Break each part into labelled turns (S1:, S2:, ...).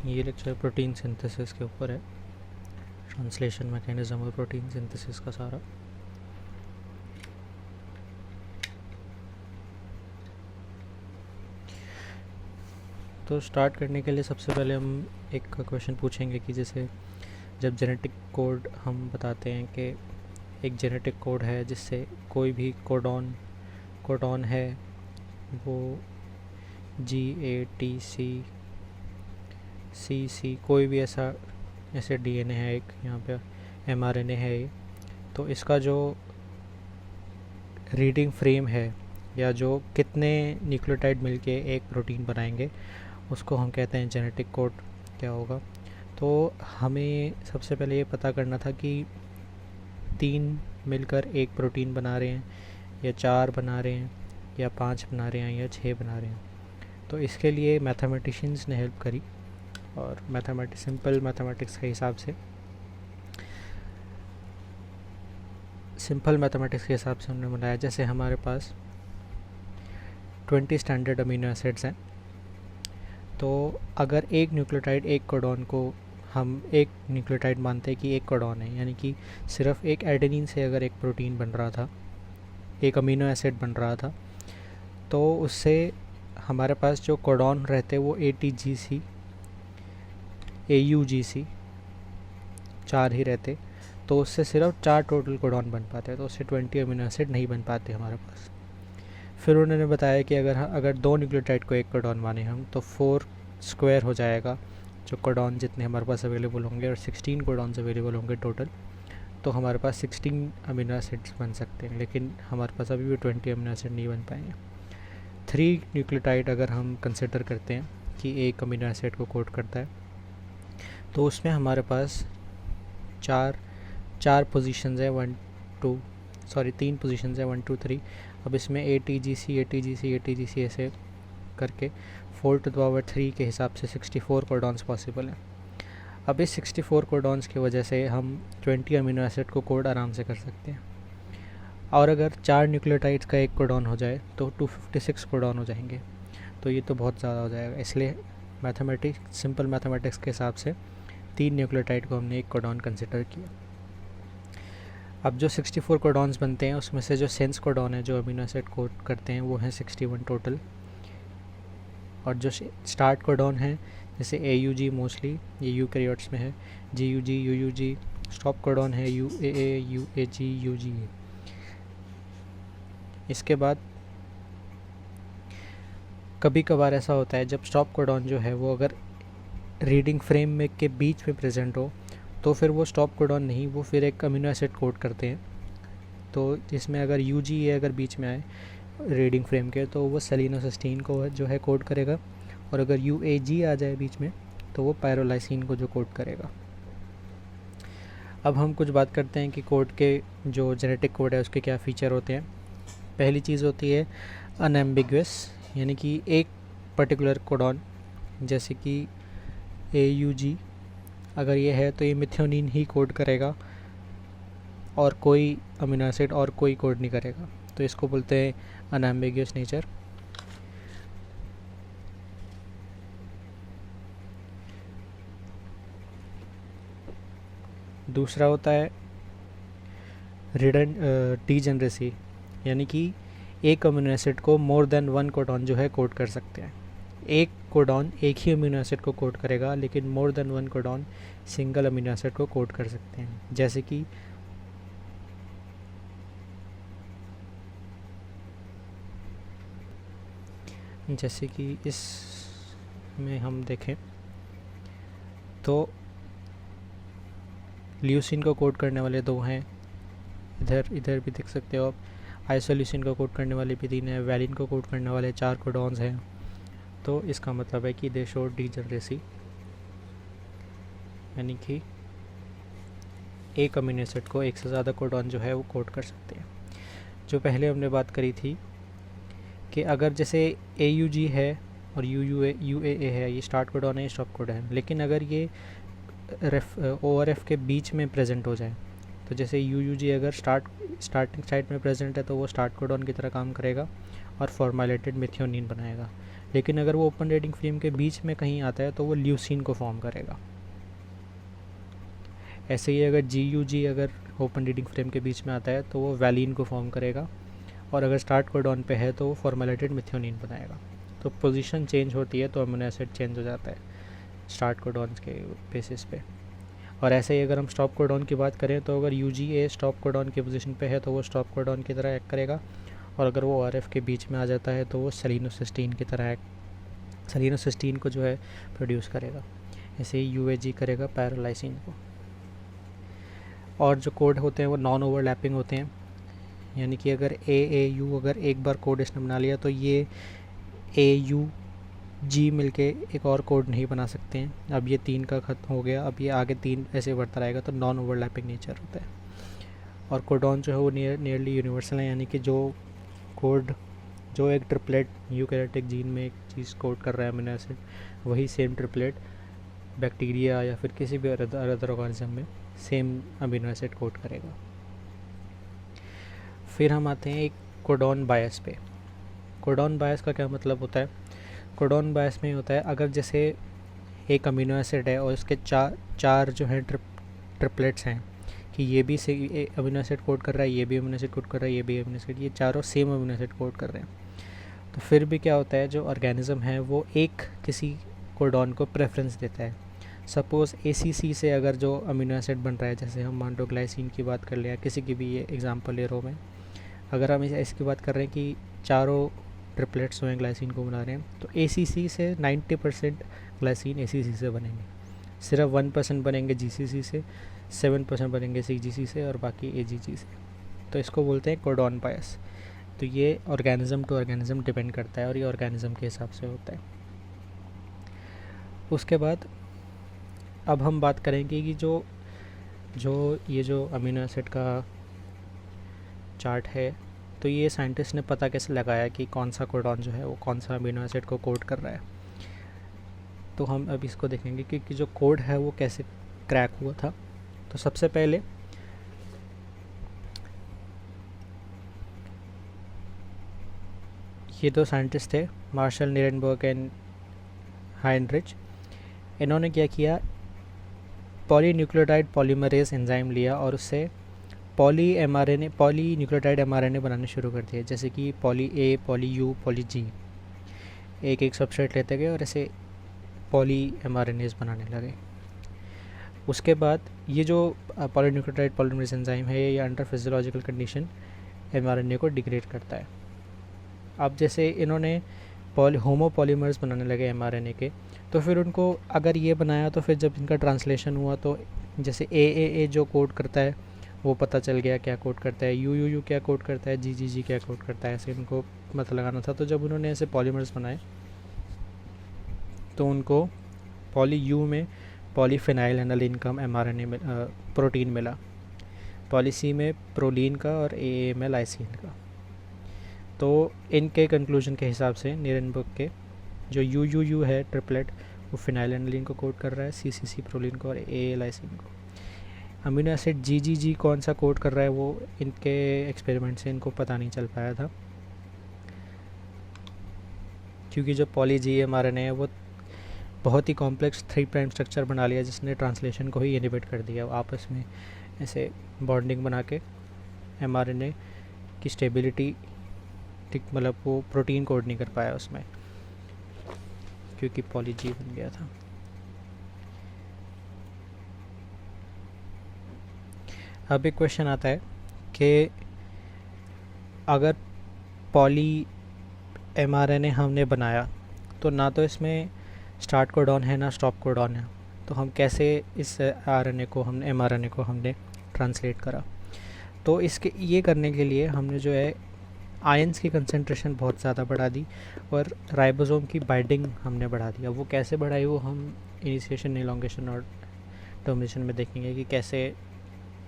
S1: ये lecture protein synthesis के ऊपर है, ट्रांसलेशन मैकेनिज्म और प्रोटीन सिंथेसिस का सारा। तो स्टार्ट करने के लिए सबसे पहले हम एक क्वेश्चन पूछेंगे कि जैसे जब जेनेटिक कोड हम बताते हैं कि एक जेनेटिक कोड है जिससे कोई भी कोडॉन है वो GATC कोई भी ऐसे DNA है, एक यहाँ पे mRNA है ये, तो इसका जो रीडिंग फ्रेम है या जो कितने न्यूक्लियोटाइड मिलके एक प्रोटीन बनाएंगे उसको हम कहते हैं जेनेटिक कोड क्या होगा। तो हमें सबसे पहले ये पता करना था कि 3 मिलकर एक प्रोटीन बना रहे हैं या 4 बना रहे हैं या 5 बना रहे हैं या 6 बना रहे हैं। तो इसके लिए मैथमेटिशियंस ने हेल्प करी और सिंपल मैथमेटिक्स के हिसाब से उन्होंने बनाया। जैसे हमारे पास 20 स्टैंडर्ड अमीनो एसिड्स हैं, तो अगर एक न्यूक्लियोटाइड एक कोडॉन को हम एक न्यूक्लियोटाइड मानते हैं कि एक कोडॉन है, यानी कि सिर्फ एक एडेनिन से अगर एक प्रोटीन बन रहा था, एक अमीनो एसिड बन रहा था, तो उससे हमारे पास जो कोडॉन रहते वो ATGC AUGC 4 ही रहते, तो उससे सिर्फ 4 टोटल कोडॉन बन पाते, तो उससे 20 अमीनो एसिड नहीं बन पाते हमारे पास। फिर उन्होंने बताया कि अगर 2 न्यूक्लियोटाइड को एक कोडॉन माने हम तो 4 स्क्वायर हो जाएगा जो कोडॉन जितने हमारे पास अवेलेबल होंगे, और 16 कोडॉन्स अवेलेबल होंगे टोटल, तो हमारे पास 16 अमीनो एसिड्स बन सकते हैं। लेकिन हमारे पास अभी भी 20 अमीनो एसिड नहीं बन पाएंगे। 3 न्यूक्लियोटाइड अगर हम कंसिडर करते हैं कि एक अमीनो एसिड को कोड करता है, तो उसमें हमारे पास चार पोजीशंस है 3 पोजीशंस है 1 2 3। अब इसमें ATGC ऐसे करके 4⁻³ के हिसाब से 64 कोडॉन्स पॉसिबल हैं। अब इस 64 कोडॉन्स की वजह से हम 20 अमीनो एसिड को कोड आराम से कर सकते हैं। और अगर 4 न्यूक्लियोटाइड्स का एक कोडॉन हो जाए तो 256 कोडॉन हो जाएंगे, तो ये तो बहुत ज़्यादा हो जाएगा। इसलिए सिंपल मैथमेटिक्स के हिसाब से 3 न्यूक्लियोटाइड को हमने एक कोडॉन कंसिडर किया। अब जो 64 कोडॉन्स बनते हैं उसमें से जो सेंस कोडॉन है जो अमीनो एसिड कोड करते हैं वो हैं 61 टोटल, और जो स्टार्ट कोडॉन है जैसे AUG मोस्टली ये यूकैरियोट्स में है, GUG UUG, स्टॉप कोडॉन है UAA UAG UGA। इसके बाद कभी कभार ऐसा होता है जब स्टॉप कोडॉन जो है वो अगर रीडिंग फ्रेम में के बीच में प्रेजेंट हो तो फिर वो स्टॉप कोडॉन नहीं, वो फिर एक अमीनो एसिड कोड करते हैं। तो जिसमें अगर UGA अगर बीच में आए रीडिंग फ्रेम के तो वो सेलिनोसिस्टीन को जो है कोड करेगा, और अगर UAG आ जाए बीच में तो वो पायरोलाइसिन को जो कोड करेगा। अब हम कुछ बात करते हैं कि कोड के जो जेनेटिक कोड है उसके क्या फ़ीचर होते हैं। पहली चीज़ होती है अनएम्बिगुअस, यानी कि एक पर्टिकुलर कोडॉन जैसे कि AUG अगर ये है तो ये मिथ्योनिन ही कोड करेगा और कोई अमीनो एसिड और कोई कोड नहीं करेगा, तो इसको बोलते हैं अनएम्बिगुअस नेचर। दूसरा होता है डीजेनरेसी, यानी कि एक अमीनो एसिड को मोर देन 1 कोडॉन जो है कोड कर सकते हैं। एक कोडॉन एक ही अमीनो एसिड को कोड करेगा, लेकिन more than 1 codon single amino acid को कोड कर सकते हैं। जैसे कि इस में हम देखें तो ल्यूसिन को कोड करने वाले 2 हैं, इधर भी देख सकते हो आप। आइसोल्यूसिन को कोड करने वाले भी 3 हैं, वैलिन को कोड करने वाले 4 कोडॉन्स हैं। तो इसका मतलब है कि दे शो डीजेनरेसी, यानी कि एक अमीनो एसिड को एक से ज़्यादा कोडॉन जो है वो कोड कर सकते हैं। जो पहले हमने बात करी थी कि अगर जैसे AUG है और UAA है, ये स्टार्ट कोडॉन है, ये स्टॉप कोडॉन है, लेकिन अगर ये ORF के बीच में प्रेजेंट हो जाए, तो जैसे UUG अगर स्टार्टिंग साइड में प्रेजेंट है तो वो स्टार्ट कोडॉन की तरह काम करेगा और फॉर्मेलेटेड मिथ्योनिन बनाएगा। लेकिन अगर वो ओपन रीडिंग फ्रेम के बीच में कहीं आता है तो वो ल्यूसीन को फॉर्म करेगा। ऐसे ही अगर GUG अगर ओपन रीडिंग फ्रेम के बीच में आता है तो वो वैलिन को फॉर्म करेगा, और अगर स्टार्ट कोडॉन पे है तो वो फॉर्मेलेटेड मिथ्योनिन बनाएगा। तो पोजीशन चेंज होती है तो अमीनो एसिड चेंज हो जाता है स्टार्ट कोडॉन के बेसिस पे। और ऐसे ही अगर हम स्टॉप कोडॉन की बात करें तो अगर UGA स्टॉप कोडॉन की पोजीशन पे है तो वो स्टॉप कोडॉन की तरह एक्ट करेगा, और अगर वो RF के बीच में आ जाता है तो वो सेलिनोसिस्टीन की तरह सेलिनोसिस्टीन को जो है प्रोड्यूस करेगा। ऐसे ही UAG करेगा पैरालाइसिन को। और जो कोड होते हैं वो नॉन ओवरलैपिंग होते हैं, यानी कि अगर AAU अगर एक बार कोड इसने बना लिया तो ये AUG मिलके एक और कोड नहीं बना सकते हैं। अब ये 3 का ख़त्म हो गया, अब ये आगे 3 ऐसे बढ़ता रहेगा, तो नॉन ओवरलैपिंग नेचर होता है। और कोडॉन जो है वो नियरली यूनिवर्सल है, यानी कि जो एक ट्रिपलेट यूकैरियोटिक जीन में एक चीज़ कोड कर रहा है अमीनो एसिड, वही सेम ट्रिपलेट बैक्टीरिया या फिर किसी भी अदर ऑर्गेनिज्म में सेम अमीनो एसिड कोड करेगा। फिर हम आते हैं एक कोडॉन बायस पे। कोडॉन बायस का क्या मतलब होता है? कोडॉन बायस में होता है अगर जैसे एक अमीनो एसिड है और उसके चार जो है ट्रिपलेट्स हैं, कि ये भी अमीनो एसिड कोड कर रहा है, ये भी अमीनो एसिड कोड कर रहा है, ये भी अमीनो एसिड, ये चारों सेम अमीनो एसिड कोड कर रहे हैं, तो फिर भी क्या होता है, जो ऑर्गेनिज्म है वो एक किसी कोडॉन को प्रेफरेंस देता है। सपोज़ ACC से अगर जो अमीनो एसिड बन रहा है, जैसे हम मान लो ग्लाइसिन की बात कर लिया, किसी की भी ये एग्जांपल ले रो में, अगर हम इसकी बात कर रहे हैं कि चारों ट्रिपलेट्स हैं ग्लाइसिन को बना रहे हैं, तो ACC से 90% ग्लाइसिन ACC से बनेंगे, सिर्फ 1% बनेंगे GCC से, 7% बनेंगे CGC से, और बाकी AGG से। तो इसको बोलते हैं कोडॉन बायस। तो ये ऑर्गेनिज्म टू ऑर्गेनिज्म डिपेंड करता है, और ये ऑर्गेनिज्म के हिसाब से होता है। उसके बाद अब हम बात करेंगे कि जो अमीनो एसिड का चार्ट है, तो ये साइंटिस्ट ने पता कैसे लगाया कि कौन सा कोडॉन जो है वो कौन सा अमीनो एसिड को कोड कर रहा है। तो हम अब इसको देखेंगे कि जो कोड है वो कैसे क्रैक हुआ था। तो सबसे पहले ये दो साइंटिस्ट थे, मार्शल नीरेनबर्ग एंड हाइनरिच। इन्होंने क्या किया, पॉलीन्यूक्लियोटाइड पॉलीमरेज एंजाइम लिया और उससे पॉलीन्यूक्लियोटाइड mRNA बनाने शुरू कर दिए, जैसे कि poly A, poly U, poly G। एक सबस्ट्रेट लेते गए और ऐसे पॉली mRNAs बनाने लगे। उसके बाद ये जो पॉलीन्यूक्लियोटाइड पॉलीमरेज एंजाइम है, ये अंडर फिजियोलॉजिकल कंडीशन mRNA को डिग्रेड करता है। अब जैसे इन्होंने होमोपॉलीमर्स बनाने लगे mRNA के, तो फिर उनको अगर ये बनाया तो फिर जब इनका ट्रांसलेशन हुआ तो जैसे AAA जो कोड करता है वो पता चल गया क्या कोड करता है, UUU क्या कोड करता है, GGG क्या कोड करता है, ऐसे इनको पता लगाना था। तो जब उन्होंने ऐसे पॉलीमर्स बनाए तो उनको पॉली U में पॉलीफिनाइल एनालिन का mRNA प्रोटीन मिला, पॉली C में प्रोलीन का, और AA में लाइसिन का। तो इनके कंक्लूजन के हिसाब से नीरेनबर्ग के जो UUU है ट्रिपलेट, वो फिनाइल एनालिन को कोड कर रहा है, CCC प्रोलीन को, और AA लाइसिन को। अमीनो एसिड GGG कौन सा कोड कर रहा है वो इनके एक्सपेरिमेंट से इनको पता नहीं चल पाया था, क्योंकि जो पॉली G mRNA है वो बहुत ही कॉम्प्लेक्स 3' स्ट्रक्चर बना लिया, जिसने ट्रांसलेशन को ही इनहिबिट कर दिया। आपस में ऐसे बॉन्डिंग बना के mRNA की स्टेबिलिटी मतलब वो प्रोटीन कोड नहीं कर पाया उसमें, क्योंकि पॉली G बन गया था। अब एक क्वेश्चन आता है कि अगर पॉली mRNA हमने बनाया तो ना तो इसमें स्टार्ट कोडॉन है ना स्टॉप कोडॉन है, तो हम कैसे इस mRNA को हमने ट्रांसलेट करा। तो इसके ये करने के लिए हमने जो है आयंस की कंसंट्रेशन बहुत ज़्यादा बढ़ा दी और राइबोसोम की बाइंडिंग हमने बढ़ा दिया। वो कैसे बढ़ाई वो हम इनिशिएशन, एलोंगेशन और टर्मिनेशन में देखेंगे कि कैसे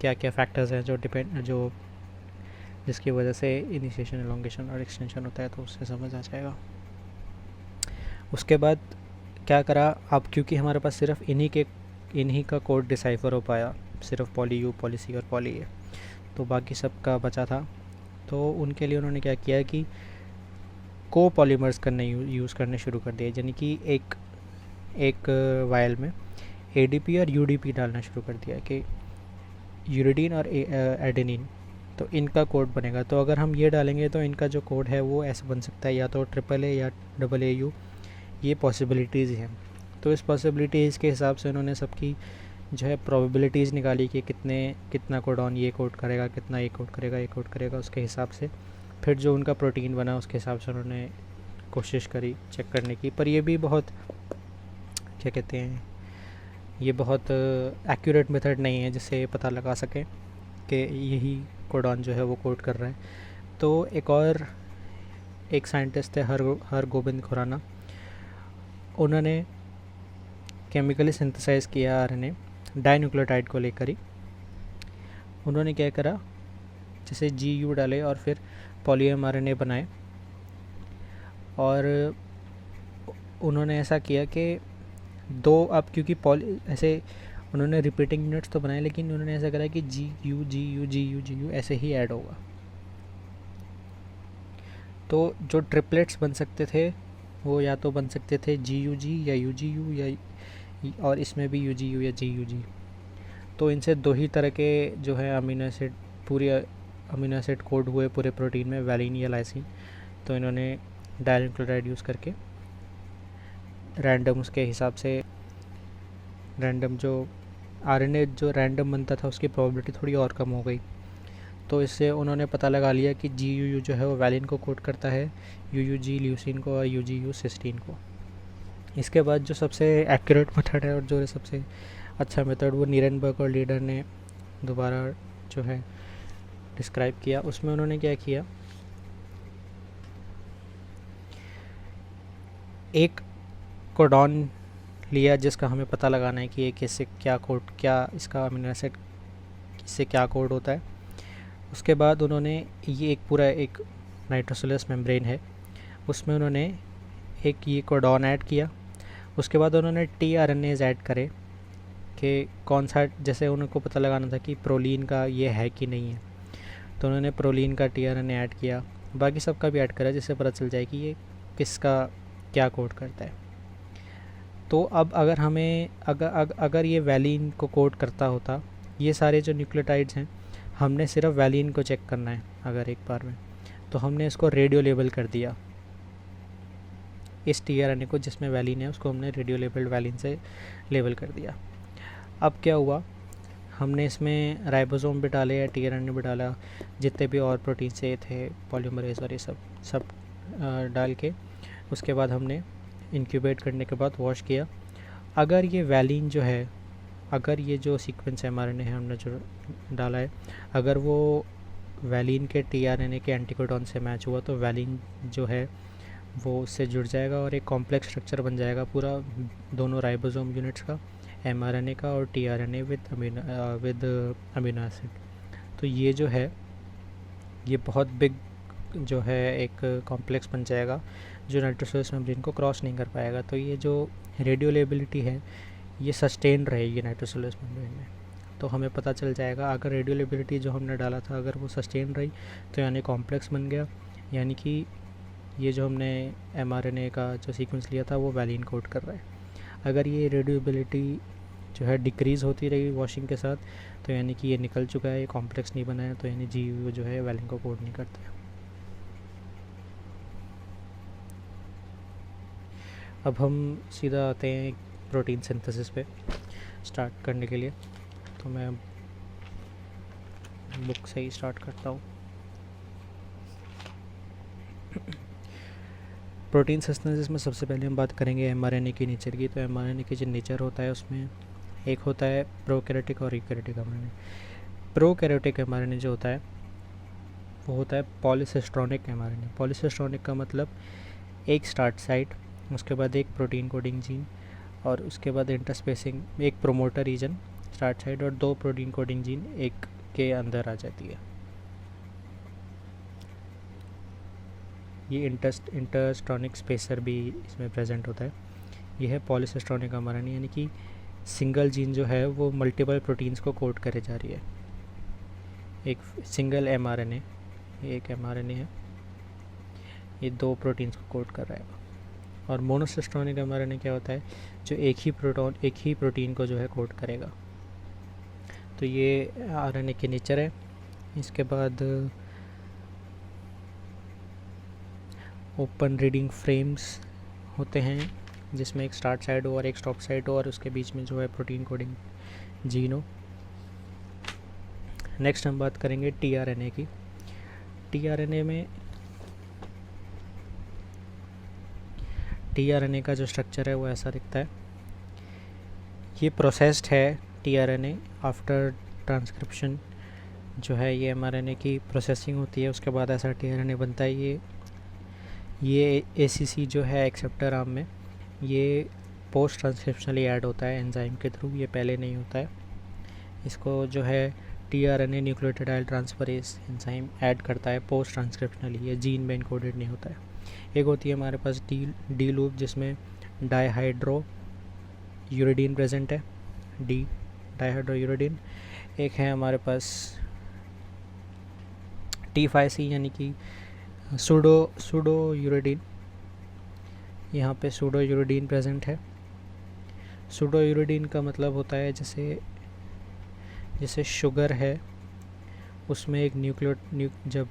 S1: क्या क्या फैक्टर्स हैं जो जिसकी वजह से इनिशिएशन, एलोंगेशन और एक्सटेंशन होता है, तो उससे समझ आ जाएगा। उसके बाद क्या करा, अब क्योंकि हमारे पास सिर्फ इन्हीं का कोड डिसाइफर हो पाया, सिर्फ पॉली U, पॉली C और पॉली A, तो बाकी सब का बचा था। तो उनके लिए उन्होंने क्या किया कि कोपॉलीमर्स करने यूज़ करने शुरू कर दिए, यानी कि एक वायल में एडीपी और यूडीपी डालना शुरू कर दिया कि यूरिडीन और एडेनिन, तो इनका कोड बनेगा। तो अगर हम ये डालेंगे तो इनका जो कोड है वो ऐसे बन सकता है, या तो AAA या AAU, ये पॉसिबिलिटीज़ हैं। तो इस पॉसिबिलिटीज़ के हिसाब से उन्होंने सबकी जो है प्रोबेबिलिटीज़ निकाली कि कितना कोडॉन ये कोड करेगा, कितना ये कोड करेगा, ये कोड करेगा, उसके हिसाब से फिर जो उनका प्रोटीन बना उसके हिसाब से उन्होंने कोशिश करी चेक करने की। पर ये भी बहुत क्या कहते हैं, ये बहुत एक्यूरेट मेथड नहीं है जिससे ये पता लगा सकें कि यही कोडॉन जो है वो कोड कर रहा है। तो एक साइंटिस्ट थे हरगोबिंद खुराना, उन्होंने केमिकली सिंथेसाइज किया आरएनए डाइन्यूक्लियोटाइड को लेकर ही। उन्होंने क्या करा, जैसे GU डाले और फिर पॉलीएम आरएनए बनाए, और उन्होंने ऐसा किया कि अब क्योंकि ऐसे उन्होंने रिपीटिंग यूनिट्स तो बनाए, लेकिन उन्होंने ऐसा करा कि GU ऐसे ही ऐड होगा। तो जो ट्रिपलेट्स बन सकते थे वो या तो बन सकते थे GUG या UGU, या और इसमें भी UGU या GUG। तो इनसे 2 ही तरह के जो है अमीनो एसिड कोड हुए पूरे प्रोटीन में, वैलिन या लाइसिन। तो इन्होंने डाइन्यूक्लियोटाइड यूज़ करके रैंडम उसके हिसाब से रैंडम जो आरएनए जो रैंडम बनता था उसकी प्रोबेबिलिटी थोड़ी और कम हो गई। तो इससे उन्होंने पता लगा लिया कि GUU जो है वो वैलिन को कोड करता है, UUG ल्यूसीन को, और UGU सिस्टीन को। इसके बाद जो सबसे एक्यूरेट मेथड है और जो सबसे अच्छा मेथड वो नीरेनबर्ग और लीडर ने दोबारा जो है डिस्क्राइब किया। उसमें उन्होंने क्या किया, एक कोडॉन लिया जिसका हमें पता लगाना है कि ये किससे क्या इसका अमीनो एसिड इससे क्या कोड होता है। उसके बाद उन्होंने एक नाइट्रोसोलस मेम्ब्रेन है, उसमें उन्होंने एक ये कोडॉन ऐड किया। उसके बाद उन्होंने tRNAs ऐड करे कि कौन सा, जैसे उनको पता लगाना था कि प्रोलीन का ये है कि नहीं है, तो उन्होंने प्रोलीन का tRNA ऐड किया, बाकी सबका भी ऐड करा, जिससे पता चल जाए कि ये किसका क्या कोड करता है। तो अब अगर हमें अगर ये वैलिन को कोड करता होता, ये सारे जो न्यूक्लियोटाइड्स हैं, हमने सिर्फ वैलिन को चेक करना है अगर एक बार में, तो हमने इसको रेडियो लेबल कर दिया। इस tRNA को जिसमें वैलिन है उसको हमने रेडियो लेबल्ड वैलिन से लेबल कर दिया। अब क्या हुआ, हमने इसमें राइबोसोम भी डाले या tRNA भी डाला, जितने भी और प्रोटीन से थे, पॉलीमरेज और ये सब डाल के उसके बाद हमने इंक्यूबेट करने के बाद वॉश किया। अगर ये वैलिन जो है, अगर ये जो सीक्वेंस mRNA है हमने जो डाला है, अगर वो वैलिन के tRNA के एंटीकोडॉन से मैच हुआ तो वैलिन जो है वो उससे जुड़ जाएगा और एक कॉम्प्लेक्स स्ट्रक्चर बन जाएगा पूरा दोनों राइबोसोम यूनिट्स का, mRNA का और tRNA विद अमीनो एसिड। तो ये जो है ये बहुत बिग जो है एक कॉम्प्लेक्स बन जाएगा जो नाइट्रोसोलस मेम्ब्रेन को क्रॉस नहीं कर पाएगा। तो ये जो रेडियोलेबिलिटी है ये सस्टेन रहेगी नाइट्रोसोलस मेम्ब्रेन में। तो हमें पता चल जाएगा अगर रेडियोलेबिलिटी जो हमने डाला था अगर वो सस्टेन रही तो यानी कॉम्प्लेक्स बन गया, यानी कि ये जो हमने mRNA का जो सीक्वेंस लिया था वो वैलिन कोड कर रहा है। अगर ये रेडियोलेबिलिटी जो है डिक्रीज़ होती रही वॉशिंग के साथ तो यानी कि ये निकल चुका है, ये कॉम्प्लेक्स नहीं बना है, तो यानी GU जो है वैलिन को कोड नहीं करता है। अब हम सीधा आते हैं प्रोटीन सिंथेसिस पे स्टार्ट करने के लिए, तो मैं बुक से ही स्टार्ट करता हूँ। प्रोटीन सिंथेसिस में सबसे पहले हम बात करेंगे mRNA की नेचर की। तो mRNA की जो नेचर होता है उसमें एक होता है प्रोकैरियोटिक और यूकैरियोटिक mRNA। प्रोकैरियोटिक mRNA जो होता है वो होता है पॉलीसिस्ट्रॉनिक mRNA। पॉलीसिस्ट्रॉनिक का मतलब एक स्टार्ट साइट, उसके बाद एक प्रोटीन कोडिंग जीन, और उसके बाद इंटरस्पेसिंग एक प्रोमोटर रीजन स्टार्ट साइट, और 2 प्रोटीन कोडिंग जीन एक के अंदर आ जाती है। ये इंटरस्ट्रॉनिक स्पेसर भी इसमें प्रेजेंट होता है। यह है पॉलीसिस्ट्रॉनिक mRNA, यानी कि सिंगल जीन जो है वो मल्टीपल प्रोटीन्स को कोड करे जा रही है। एक सिंगल mRNA, ये एक mRNA है, ये 2 प्रोटीन्स को कोड कर रहा है। और मोनोसिस्टोनिक mRNA क्या होता है, जो एक ही प्रोटीन को जो है कोड करेगा। तो ये RNA के नेचर है। इसके बाद ओपन रीडिंग फ्रेम्स होते हैं, जिसमें एक स्टार्ट साइड हो और एक स्टॉप साइड हो, और उसके बीच में जो है प्रोटीन कोडिंग जीन हो। नेक्स्ट हम बात करेंगे tRNA की। tRNA का जो स्ट्रक्चर है वो ऐसा दिखता है। ये प्रोसेस्ड है tRNA आफ्टर ट्रांसक्रिप्शन, जो है ये mRNA की प्रोसेसिंग होती है, उसके बाद ऐसा tRNA बनता है। ये ACC जो है एक्सेप्टर आर्म में, ये पोस्ट ट्रांसक्रिप्शनली ऐड होता है एंजाइम के थ्रू, ये पहले नहीं होता है। इसको जो है tRNA nucleotide transferase enzyme add करता है पोस्ट ट्रांसक्रिप्शनली, ये जीन में इनकोडेड नहीं होता है। एक होती है हमारे पास डी लूप, जिसमें डाईहाइड्रो यूरिडीन प्रेजेंट है, डाईहाइड्रो यूरिडीन। एक है हमारे पास T5C यानी कि सूडो यूरिडीन, यहाँ पे सूडो यूरिडीन प्रेजेंट है। सूडो यूरिडीन का मतलब होता है जैसे शुगर है, उसमें एक जब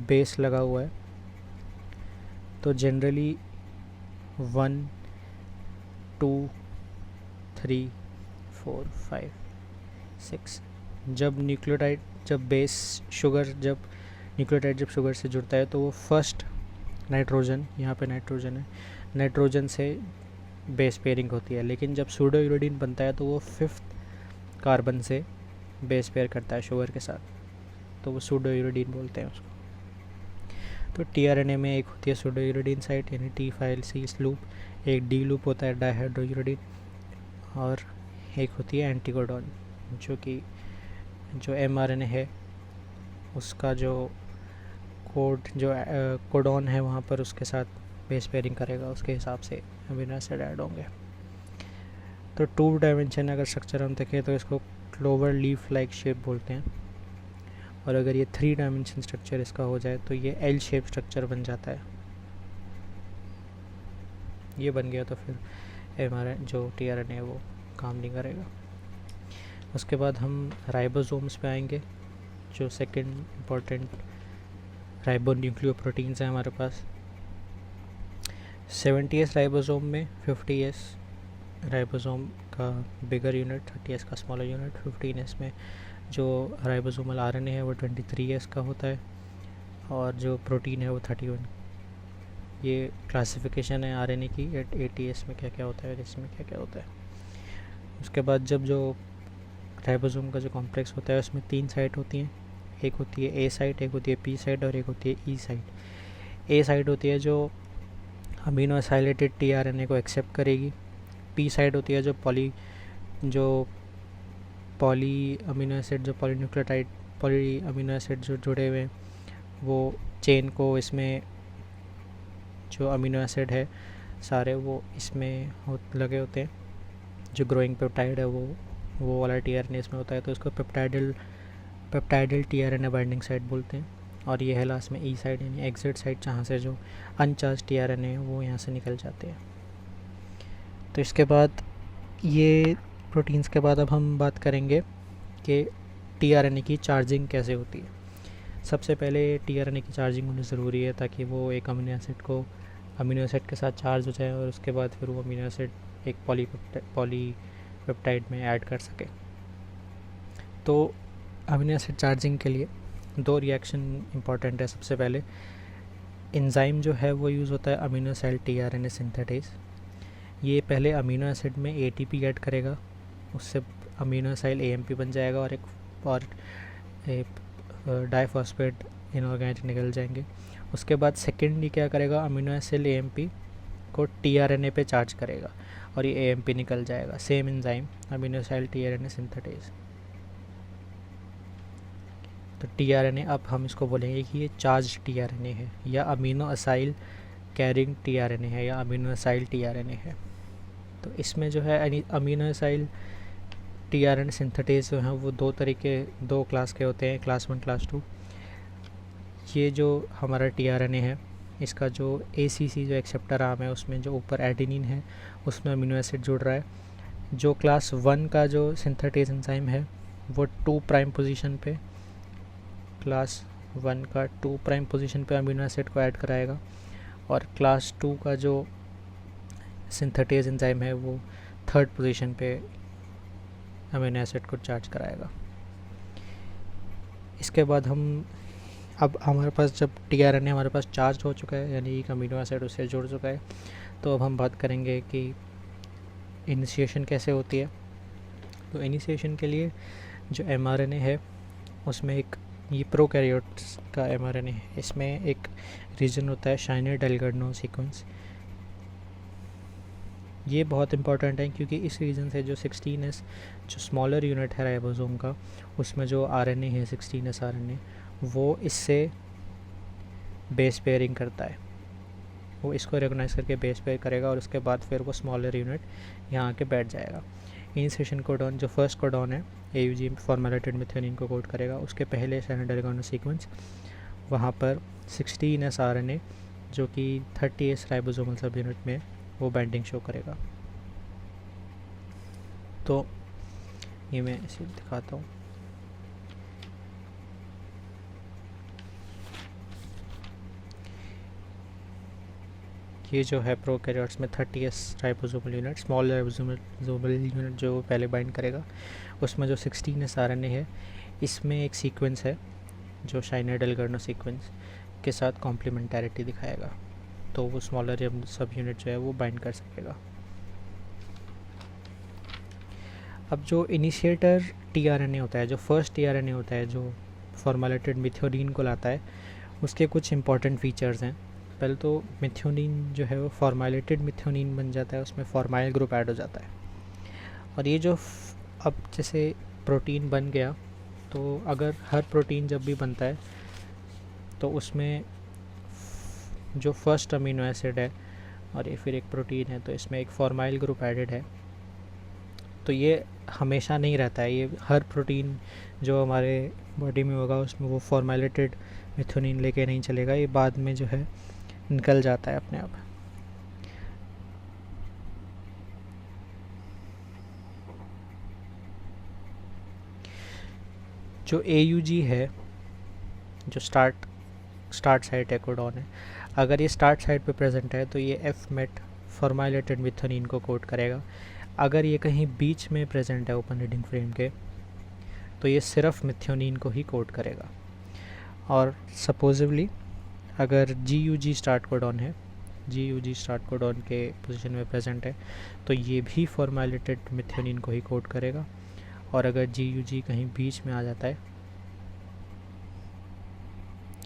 S1: बेस लगा हुआ है तो जनरली 1 2 3 4 5 6 जब न्यूक्लियोटाइड जब शुगर से जुड़ता है तो वो फर्स्ट नाइट्रोजन, यहाँ पे नाइट्रोजन है, नाइट्रोजन से बेस पेयरिंग होती है। लेकिन जब सूडो यूरिडीन बनता है तो वो 5th कार्बन से बेस पेयर करता है शुगर के साथ, तो वो सूडो यूरिडीन बोलते हैं उसको। तो tRNA में एक होती है सूडो यूरिडीन साइट यानी T5C लूप, एक डी लूप होता है डाईहाइड्रो यूरिडीन, और एक होती है एंटीकोडॉन, जो mRNA है उसका जो कोडॉन है वहाँ पर उसके साथ बेस पेयरिंग करेगा, उसके हिसाब से अमीनो एसिड ऐड होंगे। तो 2 डायमेंशन अगर स्ट्रक्चर हम देखें तो इसको क्लोवर लीफ लाइक शेप बोलते हैं, और अगर ये 3 डायमेंशन स्ट्रक्चर इसका हो जाए तो ये एल शेप स्ट्रक्चर बन जाता है। ये बन गया तो फिर हमारा जो tRNA है वो काम नहीं करेगा। उसके बाद हम राइबोसोम्स पे आएंगे, जो सेकंड इम्पोर्टेंट राइबो न्यूक्लियोप्रोटीन्स हैं हमारे पास। 70S राइबोसोम में 50S राइबोसोम का बिगर यूनिट, 30S का स्मॉलर यूनिट, 15S में जो राइबोसोमल RNA है वो 23S का होता है, और जो प्रोटीन है वो 31। ये क्लासिफिकेशन है RNA की, 80S में क्या क्या होता है और इसमें क्या क्या होता है। उसके बाद जब जो राइबोसोम का जो कॉम्प्लेक्स होता है उसमें 3 साइट होती हैं, एक होती है A साइट, एक होती है P साइट और एक होती है E साइट। A साइट होती है जो अमीनो एसाइलेटेड tRNA को एक्सेप्ट करेगी। P साइट होती है जो पॉली अमीनो एसिड, जो पॉली अमीनो एसिड जो जुड़े हुए हैं वो चेन को, इसमें जो अमीनो एसिड है सारे वो इसमें लगे होते हैं। जो ग्रोइंग पेप्टाइड है वो वाला tRNA इसमें होता है, तो इसको पेप्टाइडल tRNA बाइंडिंग साइट बोलते हैं। और ये है लास्ट में E साइड यानी एग्जिट साइट, जहाँ से जो अनचार्ज tRNA है वो यहाँ से निकल जाते हैं। तो इसके बाद ये प्रोटीन्स के बाद अब हम बात करेंगे कि tRNA की चार्जिंग कैसे होती है। सबसे पहले tRNA की चार्जिंग होनी ज़रूरी है ताकि वो एक अमीनो एसिड के साथ चार्ज हो जाए, और उसके बाद फिर वो अमीनो एसिड एक पॉलीपेप्टाइड में ऐड कर सके। तो अमीनो एसिड चार्जिंग के लिए 2 रिएक्शन इंपॉर्टेंट है। सबसे पहले एंजाइम जो है वो यूज़ होता है अमीनो एसिड tRNA सिंथेटेज। ये पहले अमीनो एसिड में ATP ऐड करेगा, उससे अमीनो एसिड AMP बन जाएगा, और डाइफॉस्फेट इनऑर्गेनिक निकल जाएंगे। उसके बाद सेकेंडली क्या करेगा, अमीनो एसिड AMP को tRNA पे चार्ज करेगा और ये AMP निकल जाएगा। Same enzyme amino acid tRNA synthetase. तो tRNA, अब हम इसको बोलेंगे कि ये चार्ज tRNA है, या अमीनो एसिड कैरिंग tRNA है, या अमीनो एसिड tRNA है। तो इसमें जो है अमीनो एसिड tRNA सिंथेटेज जो हैं वो 2 क्लास के होते हैं, क्लास 1 क्लास 2। ये जो हमारा tRNA है इसका जो ACC जो एक्सेप्टर आर्म है उसमें जो ऊपर एडेनिन है उसमें अमीनो एसिड जुड़ रहा है। जो क्लास 1 का जो सिंथेटेज एंजाइम है वो 2 प्राइम पोजीशन पे, क्लास 1 का 2 प्राइम पोजीशन पे अमीनो एसिड को ऐड कराएगा, और क्लास 2 का जो सिंथेटेज एंजाइम है वो 3rd पोजीशन पे अमीनो एसिड को चार्ज कराएगा। इसके बाद अब हमारे पास जब tRNA हमारे पास चार्ज हो चुका है, यानी एक अमीनो एसिड उससे जुड़ चुका है, तो अब हम बात करेंगे कि इनिशिएशन कैसे होती है। तो इनिशिएशन के लिए जो mRNA है उसमें एक ये प्रोकैरियोट्स का mRNA है, इसमें एक रीजन होता है शाइनर-डेलगार्नो सीक्वेंस। ये बहुत इंपॉर्टेंट है क्योंकि इस रीजन से जो 16S जो स्मॉलर यूनिट है राइबोसोम का, उसमें जो RNA है 16S RNA, वो इससे बेस पेयरिंग करता है। वो इसको रिकॉग्नाइज करके बेस पेयर करेगा और उसके बाद फिर वो स्मॉलर यूनिट यहाँ आके बैठ जाएगा। इनिशिएशन कोडॉन जो फर्स्ट कोडॉन है AUG फॉर्मेटेड मेथियोनिन को कोड करेगा, उसके पहले शाइनर-डेलगार्नो सीक्वेंस, वहाँ पर 16S RNA जो कि 30S राइबोसोमल सब यूनिट में वो बाइंडिंग शो करेगा। तो ये मैं इसे दिखाता हूँ। ये जो है प्रोकैरियोट्स में 30S ribosomal unit, small ribosomal unit जो पहले बाइंड करेगा, उसमें जो 16S RNA है इसमें एक सीक्वेंस है जो शाइनर-डेलगार्नो सीक्वेंस के साथ कॉम्प्लीमेंटैरिटी दिखाएगा, तो वो स्मॉलर सब यूनिट जो है वो बाइंड कर सकेगा। अब जो इनिशिएटर tRNA होता है, जो फर्स्ट tRNA होता है जो फॉर्मेटेड मेथियोनिन को लाता है, उसके कुछ इंपॉर्टेंट फीचर्स हैं। पहले तो मेथियोनिन जो है वो फॉर्मेटेड मेथियोनिन बन जाता है, उसमें फॉर्माइल ग्रुप ऐड हो जाता है। और ये जो अब जैसे प्रोटीन बन गया, तो अगर हर प्रोटीन जब भी बनता है तो उसमें जो फर्स्ट अमीनो एसिड है और ये फिर एक प्रोटीन है, तो इसमें एक फॉर्माइल ग्रुप एडेड है। तो ये हमेशा नहीं रहता है, ये हर प्रोटीन जो हमारे बॉडी में होगा उसमें वो फॉर्मेटेड मेथियोनिन लेके नहीं चलेगा, ये बाद में जो है निकल जाता है अपने आप। जो AUG है, जो स्टार्ट साइट है कोडॉन है, अगर ये स्टार्ट साइट पे प्रेजेंट है तो ये F-MET फॉर्मेटेड मेथियोनिन को कोड करेगा। अगर ये कहीं बीच में प्रेजेंट है ओपन रीडिंग फ्रेम के, तो ये सिर्फ मेथियोनिन को ही कोड करेगा। और सपोजिवली अगर GUG स्टार्ट कोडॉन है, GUG स्टार्ट कोडॉन के पोजीशन में प्रेजेंट है, तो ये भी फॉर्मेटेड मेथियोनिन को ही कोड करेगा। और अगर GUG कहीं बीच में आ जाता है